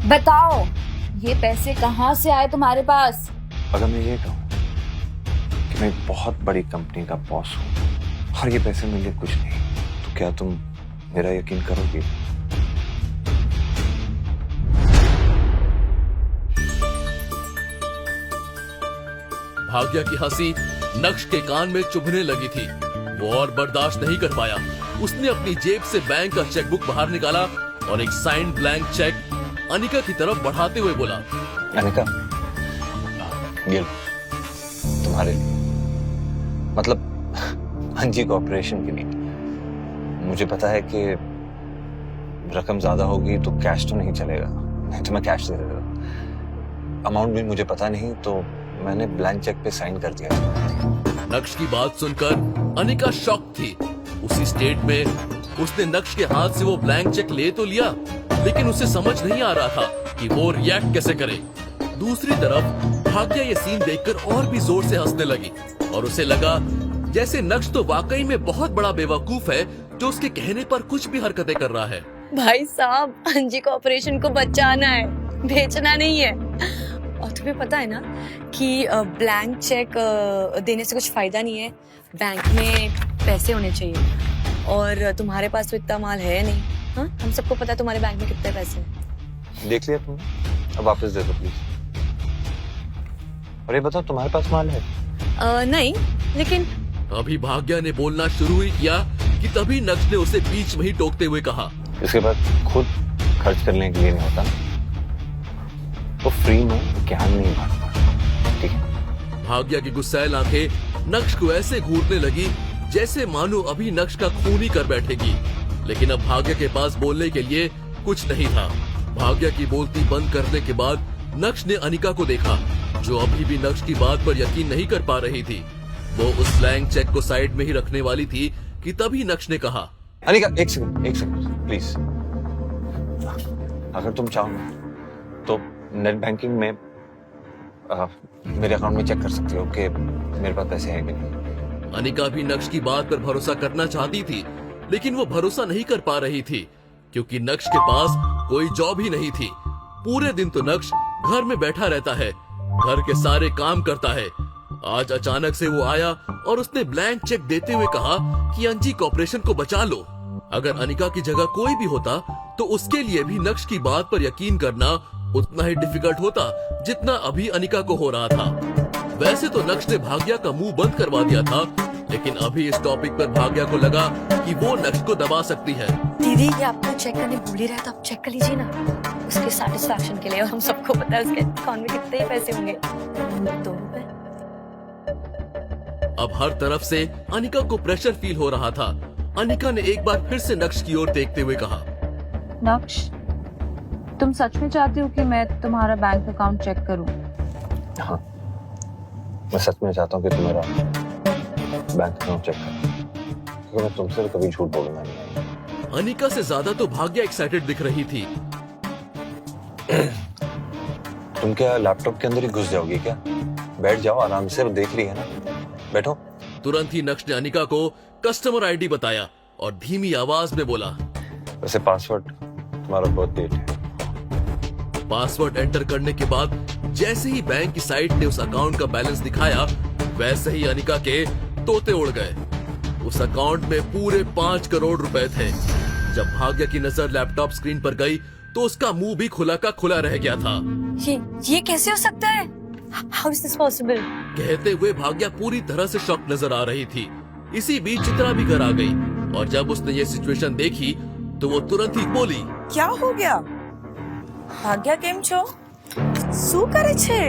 बताओ, ये पैसे कहाँ से आए तुम्हारे पास? अगर मैं ये कहूँ कि मैं एक बहुत बड़ी कंपनी का बॉस हूँ और ये पैसे मेरे लिए कुछ नहीं, तो क्या तुम मेरा यकीन करोगी? भाग्या की हंसी नक्श के कान में चुभने लगी थी। वो और बर्दाश्त नहीं कर पाया। उसने अपनी जेब से बैंक का चेकबुक बाहर निकाला और एक साइन ब्लैंक चेक अनिका की तरफ बढ़ाते हुए बोला, अनिका, ये तुम्हारे लिए, मतलब अंजी कॉर्पोरेशन के लिए। मुझे पता है कि रकम ज्यादा होगी तो कैश तो नहीं चलेगा, नहीं तो मैं कैश दे देता। अमाउंट भी मुझे पता नहीं, तो मैंने ब्लैंक चेक पे साइन कर दिया। नक्श की बात सुनकर अनिका शॉक थी। उसी स्टेट में उसने नक्श के हाथ से वो ब्लैंक चेक ले तो लिया, लेकिन उसे समझ नहीं आ रहा था कि वो रिएक्ट कैसे करे। दूसरी तरफ भाग्या ये सीन देखकर और भी जोर से हंसने लगी और उसे लगा जैसे नक्श तो वाकई में बहुत बड़ा बेवकूफ है जो उसके कहने पर कुछ भी हरकतें कर रहा है। भाई साहब, अंजी कॉर्पोरेशन को बचाना है, बेचना नहीं है। और तुम्हें पता है ना कि ब्लैंक चेक देने से कुछ फायदा नहीं है। बैंक में पैसे होने चाहिए और तुम्हारे पास तो इतना माल है नहीं। हाँ, हम सबको पता है तुम्हारे बैंक में कितने पैसे हैं। देख लिया तुमने, अब वापस दे दो प्लीज। और ये बताओ, तुम्हारे पास माल है? नहीं, लेकिन अभी भाग्या ने बोलना शुरू ही किया कि तभी नक्श ने उसे बीच में ही टोकते हुए कहा, इसके बाद खुद खर्च करने के लिए नहीं होता, तो फ्री में ज्ञान नहीं बांटता, ठीक है? भाग्या की गुस्सैल आंखें नक्श को ऐसे घूरने लगी जैसे मानो अभी नक्श का खून ही कर बैठेगी। लेकिन अब भाग्या के पास बोलने के लिए कुछ नहीं था। भाग्या की बोलती बंद करने के बाद नक्श ने अनिका को देखा, जो अभी भी नक्श की बात पर यकीन नहीं कर पा रही थी। वो उस ब्लैंक चेक को साइड में ही रखने वाली थी कि तभी नक्श ने कहा, अनिका, एक सेकंड प्लीज। अगर तुम चाहो तो नेट बैंकिंग में मेरे अकाउंट में चेक कर सकती हो कि मेरे पास पैसे हैं कि नहीं। अनिका भी नक्श की बात पर भरोसा करना चाहती थी, लेकिन वो भरोसा नहीं कर पा रही थी क्योंकि नक्श के पास कोई जॉब ही नहीं थी। पूरे दिन तो नक्श घर में बैठा रहता है, घर के सारे काम करता है। आज अचानक से वो आया और उसने ब्लैंक चेक देते हुए कहा कि अंजी कॉर्पोरेशन को बचा लो। अगर अनिका की जगह कोई भी होता तो उसके लिए भी नक्श की बात पर यकीन करना उतना ही डिफिकल्ट होता जितना अभी अनिका को हो रहा था। वैसे तो नक्श ने भाग्या का मुंह बंद करवा दिया था, लेकिन अभी इस टॉपिक पर भाग्या को लगा कि वो नक्श को दबा सकती है। दीदी, ये आपको चेक करने भूल ही रहा था, आप चेक कर लीजिए ना, उसके सेटिस्फैक्शन के लिए। और हम सबको पता है उसके अकाउंट में कितने पैसे होंगे, 2 रुपए। अब हर तरफ से अनिका को प्रेशर फील हो रहा था। अनिका ने एक बार फिर से नक्श की ओर देखते हुए कहा, नक्श, तुम सच में चाहते हो कि मैं तुम्हारा बैंक अकाउंट चेक करूं? हाँ, मैं सच में चाहता हूँ कि तुम मेरा बैंक अकाउंट चेक करो, क्योंकि मैं तुमसे कभी झूठ बोलूंगा नहीं। अनिका से ज्यादा तो भाग्या एक्साइटेड दिख रही थी। तुम क्या लैपटॉप के अंदर ही घुस जाओगी क्या? बैठ जाओ, आराम से देख रही है ना, बैठो। तुरंत ही नक्श ने अनिका को कस्टमर आईडी बताया और धीमी आवाज में बोला, वैसे पासवर्ड तुम्हारा बर्थ डेट है। पासवर्ड एंटर करने के बाद जैसे ही बैंक की साइट ने उस अकाउंट का बैलेंस दिखाया, वैसे ही अनिका के तोते उड़ गए। उस अकाउंट में पूरे 5 करोड़ रुपए थे। जब भाग्य की नजर लैपटॉप स्क्रीन पर गई तो उसका मुंह भी खुला का खुला रह गया था। ये कैसे हो सकता है? How is this possible? कहते हुए भाग्या पूरी तरह से शॉक नजर आ रही थी। इसी बीच चित्रा भी घर आ गई और जब उसने ये सिचुएशन देखी तो वो तुरंत ही बोली, क्या हो गया? भाग्या केम छो? શું કરે છે?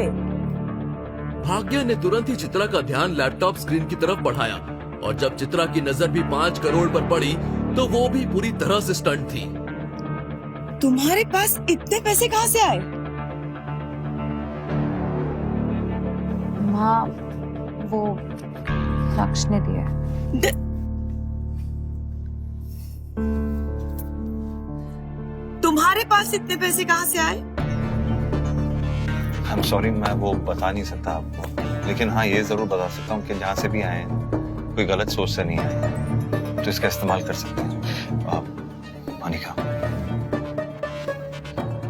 भाग्या ने तुरंत ही चित्रा का ध्यान लैपटॉप स्क्रीन की तरफ बढ़ाया और जब चित्रा की नजर भी 5 करोड़ पर पड़ी तो वो भी पूरी तरह से स्टंट थी। तुम्हारे पास इतने पैसे कहाँ से आए? माँ, वो नक्श ने दिया। तुम्हारे पास इतने पैसे कहाँ से आए? I'm sorry, मैं वो बता नहीं सकता आपको, लेकिन हाँ ये जरूर बता सकता हूँ कि जहाँ से भी आए हैं कोई गलत सोच से नहीं आए, तो इसका इस्तेमाल कर सकते हैं। अनिका,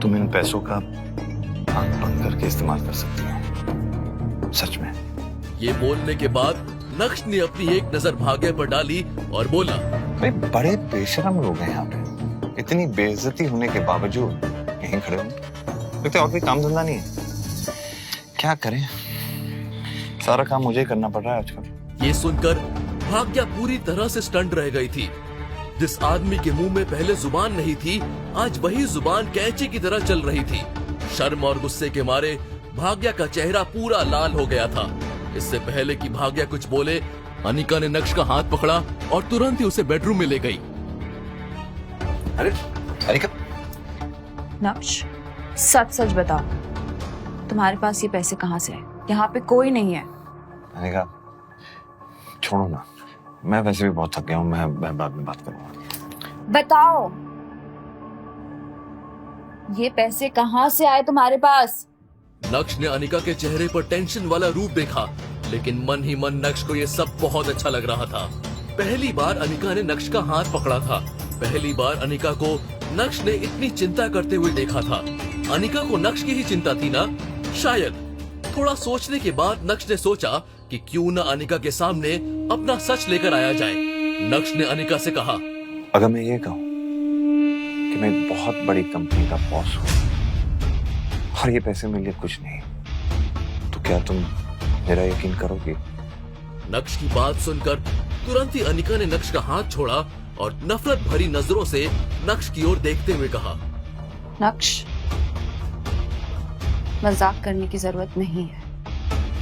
तुम इन पैसों का आंख बंद करके इस्तेमाल कर सकती हो, सच में। ये बोलने के बाद नक्श ने अपनी एक नजर भाग्य पर डाली और बोला, भाई बड़े बेशरम लोग हैं यहाँ पे, इतनी बेइज्जती होने के बावजूद यहीं खड़े हो। लगता है और कोई काम धंधा नहीं है, क्या करें, सारा काम मुझे ही करना पड़ रहा है आजकल। ये सुनकर भाग्या पूरी तरह से स्टंट रह गई थी। जिस आदमी के मुंह में पहले जुबान नहीं थी, आज वही जुबान कैंची की तरह चल रही थी। शर्म और गुस्से के मारे भाग्या का चेहरा पूरा लाल हो गया था। इससे पहले कि भाग्या कुछ बोले, अनिका ने नक्श का हाथ पकड़ा और तुरंत ही उसे बेडरूम में ले गई। अरे अनिका, नक्श, सच सच बताओ, तुम्हारे पास ये पैसे कहाँ से आए? यहाँ पे कोई नहीं है। अनिका छोड़ो ना, मैं वैसे भी बहुत थक गया हूँ, मैं बाद में बात करूंगा। बताओ, ये पैसे कहाँ से आए तुम्हारे पास? नक्श ने अनिका के चेहरे पर टेंशन वाला रूप देखा, लेकिन मन ही मन नक्श को ये सब बहुत अच्छा लग रहा था। पहली बार अनिका ने नक्श का हाथ पकड़ा था। पहली बार अनिका को नक्श ने इतनी चिंता करते हुए देखा था। अनिका को नक्श की ही चिंता थी ना? शायद। थोड़ा सोचने के बाद नक्श ने सोचा कि क्यों न अनिका के सामने अपना सच लेकर आया जाए। नक्श ने अनिका से कहा, अगर मैं ये कहूँ कि मैं एक बहुत बड़ी कंपनी का बॉस हूँ और ये पैसे मेरे लिए कुछ नहीं, तो क्या तुम मेरा यकीन करोगे? नक्श की बात सुनकर तुरंत ही अनिका ने नक्श का हाथ छोड़ा और नफरत भरी नजरों से नक्श की ओर देखते हुए कहा, नक्श, मजाक करने की जरूरत नहीं है,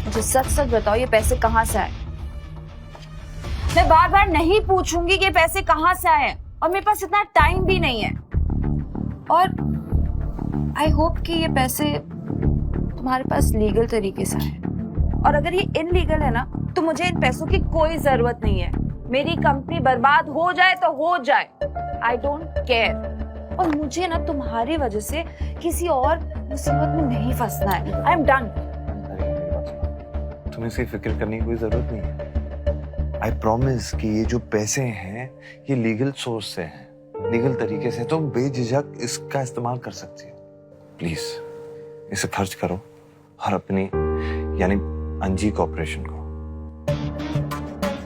मुझे सच सच बताओ, ये पैसे कहाँ से आए? मैं बार बार नहीं पूछूंगी कि पैसे कहाँ से आए, और मेरे पास इतना टाइम भी नहीं है। और आई होप कि ये पैसे तुम्हारे पास लीगल तरीके से आए, और अगर ये इनलीगल है ना, तो मुझे इन पैसों की कोई जरूरत नहीं है। मेरी कंपनी बर्बाद हो जाए तो हो जाए, आई डोंट केयर। और मुझे ना तुम्हारी वजह से किसी और मुसीबत में नहीं फंसना है। I am done. तुम्हें इसकी फिक्र करने की कोई जरूरत नहीं है। आई प्रॉमिस कि ये जो पैसे हैं ये लीगल सोर्स से हैं, लीगल तरीके से तुम बेझिझक इसका इस्तेमाल कर सकती हो। प्लीज इसे खर्च करो और अपनी यानी अंजी कॉर्पोरेशन को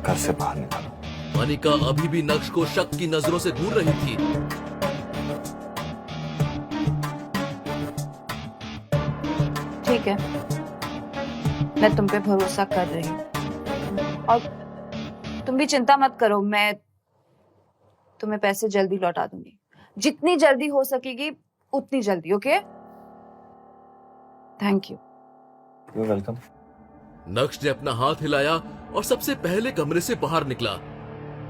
घर से बाहर निकालो। अनिका अभी भी नक्श को शक की नजरों से घूर रही थी। ठीक है, मैं तुम पे भरोसा कर रही हूँ, और तुम भी चिंता मत करो, मैं तुम्हें पैसे जल्दी लौटा दूंगी, जितनी जल्दी हो सकेगी उतनी जल्दी। Okay, thank you. You welcome. नक्श ने अपना हाथ हिलाया और सबसे पहले कमरे से बाहर निकला।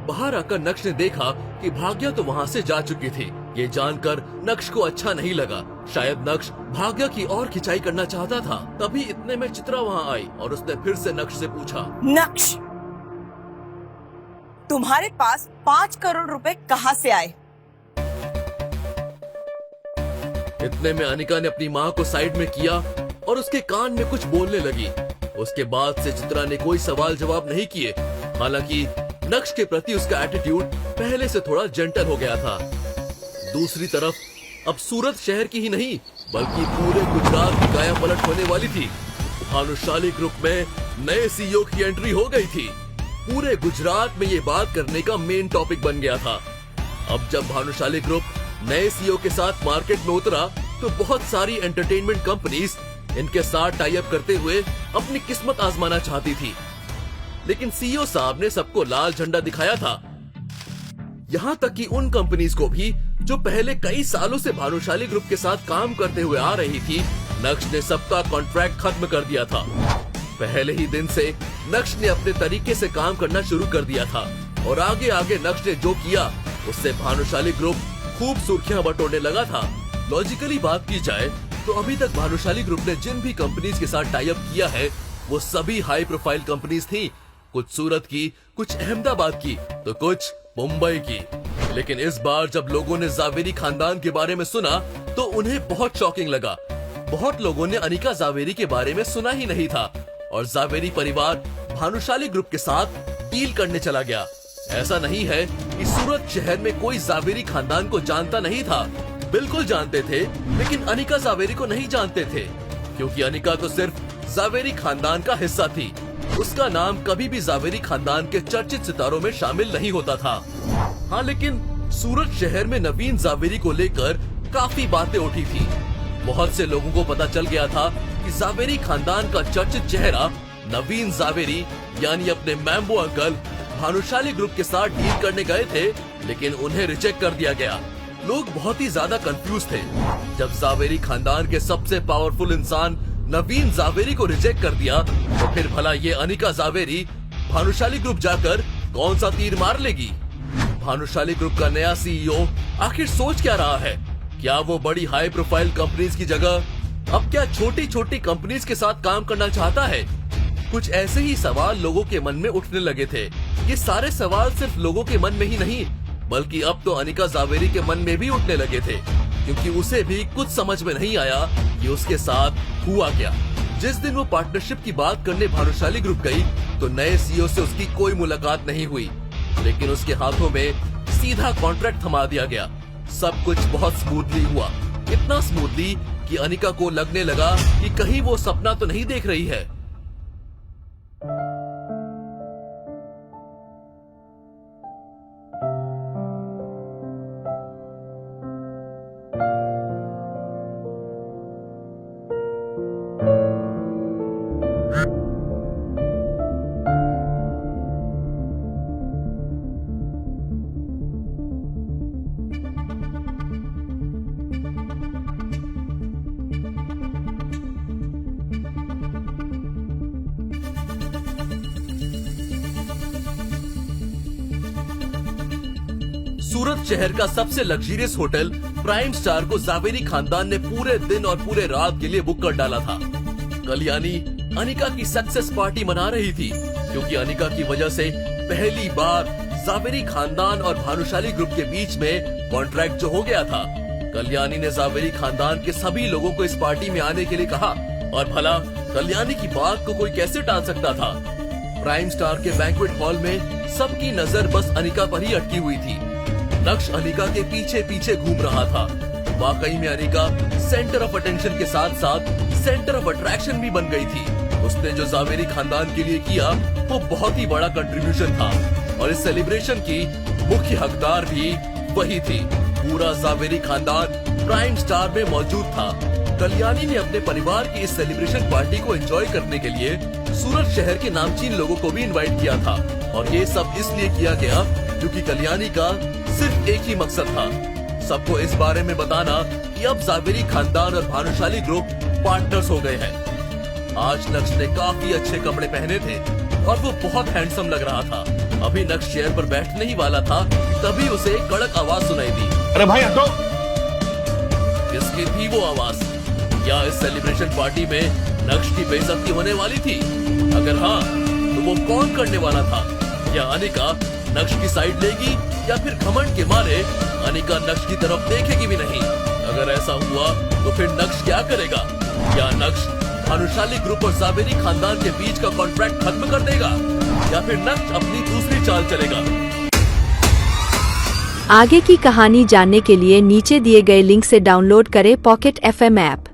बाहर आकर नक्श ने देखा कि भाग्या तो वहाँ से जा चुकी थी। ये जानकर नक्श को अच्छा नहीं लगा। शायद नक्श भाग्या की और खिंचाई करना चाहता था। तभी इतने में चित्रा वहाँ आई और उसने फिर से नक्श से पूछा, नक्श, तुम्हारे पास 5 करोड़ रुपए कहाँ से आए? इतने में अनिका ने अपनी माँ को साइड में किया और उसके कान में कुछ बोलने लगी। उसके बाद से चित्रा ने कोई सवाल जवाब नहीं किए। हालांकि नक्श के प्रति उसका एटीट्यूड पहले से थोड़ा जेंटल हो गया था। दूसरी तरफ अब सूरत शहर की ही नहीं बल्कि पूरे गुजरात की काया पलट होने वाली थी। भानुशाली ग्रुप में नए सीईओ की एंट्री हो गई थी। पूरे गुजरात में ये बात करने का मेन टॉपिक बन गया था। अब जब भानुशाली ग्रुप नए सीईओ के साथ मार्केट में उतरा तो बहुत सारी एंटरटेनमेंट कंपनीज इनके साथ टाई अप करते हुए अपनी किस्मत आजमाना चाहती थी, लेकिन सीईओ साहब ने सबको लाल झंडा दिखाया था। यहाँ तक कि उन कंपनीज को भी जो पहले कई सालों से भानुशाली ग्रुप के साथ काम करते हुए आ रही थी, नक्श ने सबका कॉन्ट्रैक्ट खत्म कर दिया था। पहले ही दिन से नक्श ने अपने तरीके से काम करना शुरू कर दिया था और आगे आगे नक्श ने जो किया उससे भानुशाली ग्रुप खूब सुर्खियां बटोरने लगा था। लॉजिकली बात की जाए तो अभी तक भानुशाली ग्रुप ने जिन भी कंपनीज के साथ टाई अप किया है वो सभी हाई प्रोफाइल कंपनीज थी। कुछ सूरत की, कुछ अहमदाबाद की, तो कुछ मुंबई की। लेकिन इस बार जब लोगों ने जावेरी खानदान के बारे में सुना तो उन्हें बहुत शॉकिंग लगा। बहुत लोगों ने अनिका जावेरी के बारे में सुना ही नहीं था और जावेरी परिवार भानुशाली ग्रुप के साथ डील करने चला गया। ऐसा नहीं है कि सूरत शहर में कोई जावेरी खानदान को जानता नहीं था। बिल्कुल जानते थे, लेकिन अनिका जावेरी को नहीं जानते थे, क्योंकि अनिका तो सिर्फ जावेरी खानदान का हिस्सा थी। उसका नाम कभी भी जावेरी खानदान के चर्चित सितारों में शामिल नहीं होता था। हाँ, लेकिन सूरत शहर में नवीन जावेरी को लेकर काफी बातें उठी थी। बहुत से लोगों को पता चल गया था कि जावेरी खानदान का चर्चित चेहरा नवीन जावेरी यानी अपने मैम्बो अंकल भानुशाली ग्रुप के साथ डील करने गए थे, लेकिन उन्हें रिजेक्ट कर दिया गया। लोग बहुत ही ज्यादा कंफ्यूज थे। जब जावेरी खानदान के सबसे पावरफुल इंसान नवीन जावेरी को रिजेक्ट कर दिया, तो फिर भला ये अनिका जावेरी भानुशाली ग्रुप जाकर कौन सा तीर मार लेगी? भानुशाली ग्रुप का नया सीईओ आखिर सोच क्या रहा है? क्या वो बड़ी हाई प्रोफाइल कंपनीज की जगह अब क्या छोटी छोटी कंपनीज के साथ काम करना चाहता है? कुछ ऐसे ही सवाल लोगों के मन में उठने लगे थे। ये सारे सवाल सिर्फ लोगों के मन में ही नहीं, बल्कि अब तो अनिका जावेरी के मन में भी उठने लगे थे, क्योंकि उसे भी कुछ समझ में नहीं आया कि उसके साथ हुआ क्या। जिस दिन वो पार्टनरशिप की बात करने भानुशाली ग्रुप गई, तो नए सीईओ से उसकी कोई मुलाकात नहीं हुई, लेकिन उसके हाथों में सीधा कॉन्ट्रैक्ट थमा दिया गया। सब कुछ बहुत स्मूथली हुआ, इतना स्मूथली कि अनिका को लगने लगा कि कहीं वो सपना तो नहीं देख रही है। सूरत शहर का सबसे लग्जरियस होटल प्राइम स्टार को जावेरी खानदान ने पूरे दिन और पूरे रात के लिए बुक कर डाला था। कल्याणी अनिका की सक्सेस पार्टी मना रही थी, क्योंकि अनिका की वजह से पहली बार जावेरी खानदान और भानुशाली ग्रुप के बीच में कॉन्ट्रैक्ट जो हो गया था। कल्याणी ने जावेरी खानदान के सभी लोगों को इस पार्टी में आने के लिए कहा, और भला कल्याणी की बात को कोई कैसे टाल सकता था? प्राइम स्टार के बैंक्वेट हॉल में सबकी नजर बस अनिका पर ही अटकी हुई थी। नक्श अनिका के पीछे पीछे घूम रहा था। वाकई में अनिका सेंटर ऑफ अटेंशन के साथ साथ सेंटर ऑफ अट्रैक्शन भी बन गई थी। उसने जो जावेरी खानदान के लिए किया वो बहुत ही बड़ा कंट्रीब्यूशन था, और इस सेलिब्रेशन की मुख्य हकदार भी वही थी। पूरा जावेरी खानदान प्राइम स्टार में मौजूद था। कल्याणी ने अपने परिवार की इस सेलिब्रेशन पार्टी को एंजॉय करने के लिए सूरत शहर के नामचीन लोगों को भी इनवाइट किया था, और ये सब इसलिए किया गया क्योंकि कल्याणी का सिर्फ एक ही मकसद था, सबको इस बारे में बताना कि अब जावेरी खानदान और भानुशाली ग्रुप पार्टनर्स हो गए हैं। आज नक्श ने काफी अच्छे कपड़े पहने थे और वो बहुत हैंडसम लग रहा था। अभी नक्श चेयर पर बैठने ही वाला था, तभी उसे एक कड़क आवाज सुनाई दी। अरे भाई हटो! किसकी थी वो आवाज? क्या इस सेलिब्रेशन पार्टी में नक्श की बेइज्जती होने वाली थी? अगर हाँ, तो वो कौन करने वाला था? क्या अनिका नक्श की साइड लेगी, या फिर घमंड के मारे अनिका नक्श की तरफ देखेगी भी नहीं? अगर ऐसा हुआ तो फिर नक्श क्या करेगा? क्या नक्श भानुशाली ग्रुप और जावेरी खानदान के बीच का कॉन्ट्रैक्ट खत्म कर देगा, या फिर नक्श अपनी दूसरी चाल चलेगा? आगे की कहानी जानने के लिए नीचे दिए गए लिंक से डाउनलोड करें पॉकेट FM ऐप।